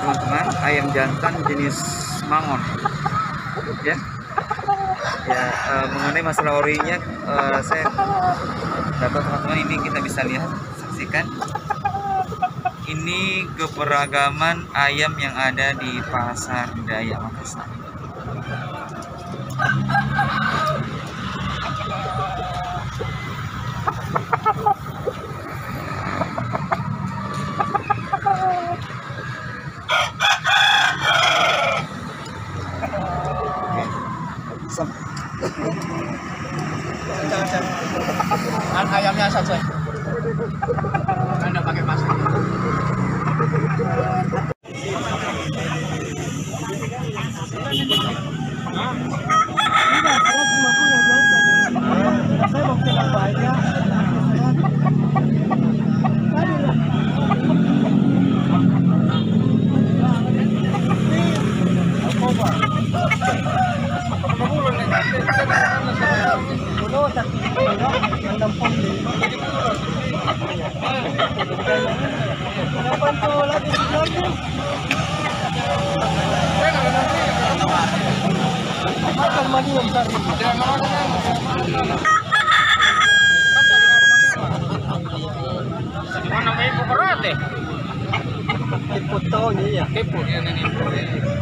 Teman-teman, ayam jantan jenis mangon ya. Mengenai masalah orinya, saya dapat teman-teman, ini kita bisa lihat, saksikan ini keberagaman ayam yang ada di Pasar Daya Makassar. Kan ayamnya saja. Anda pakai masker.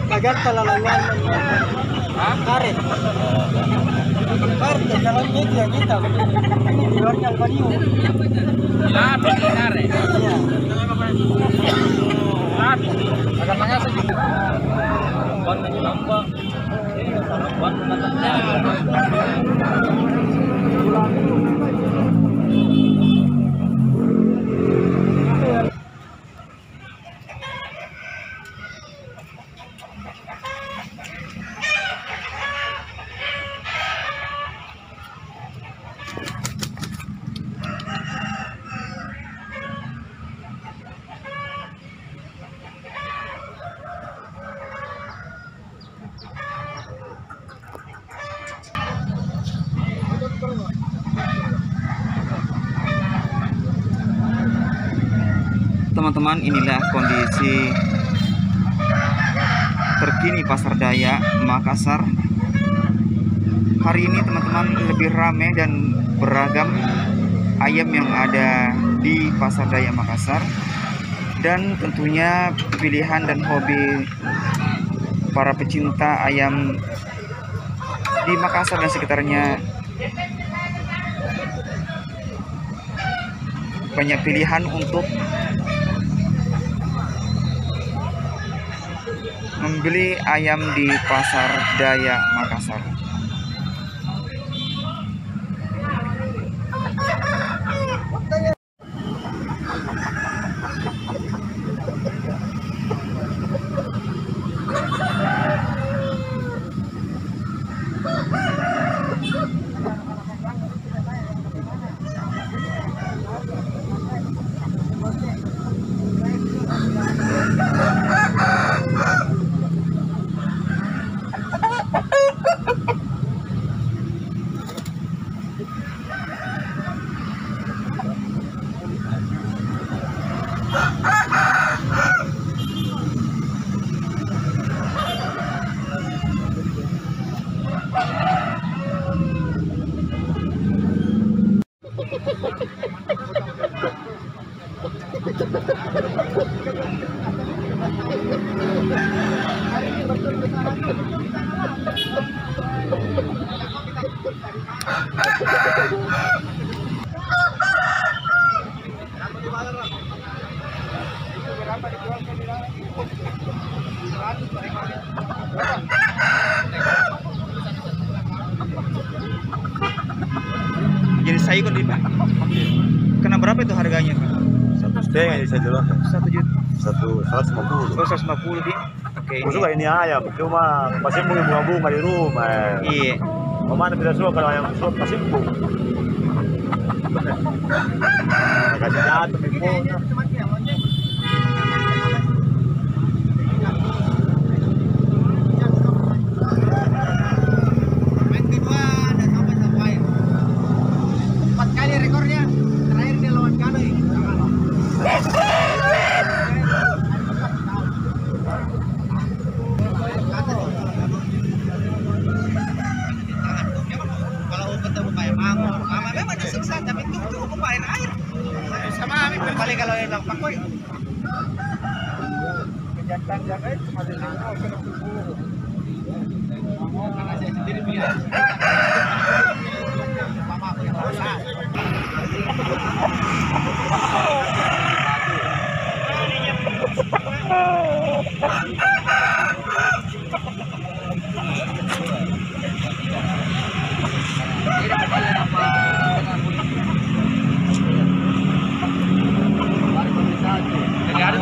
Agar pelalangan karet. Karet dalam media kita. Ini di luarnya Albanio. Lapis karet. Iya. Lapis. Agamanya sedikit. Ban menambah. Ban menambah. teman-teman, inilah kondisi terkini Pasar Daya Makassar. Hari ini teman-teman lebih ramai dan beragam ayam yang ada di Pasar Daya Makassar. Dan tentunya pilihan dan hobi para pecinta ayam di Makassar dan sekitarnya banyak pilihan untuk membeli ayam di Pasar Daya Makassar. Jadi saya ikut Pak. Kena berapa itu harganya Pak? 1,5 yang saya jual. 150. 150 dia. Oke. Aku suka ini ayam, cuma pasti mau bunga-bunga di rumah. Iya. Mana tidak suka kalau ayam suka pasti mau. Kasih jatuh mikronya. Kalau yang pakai ada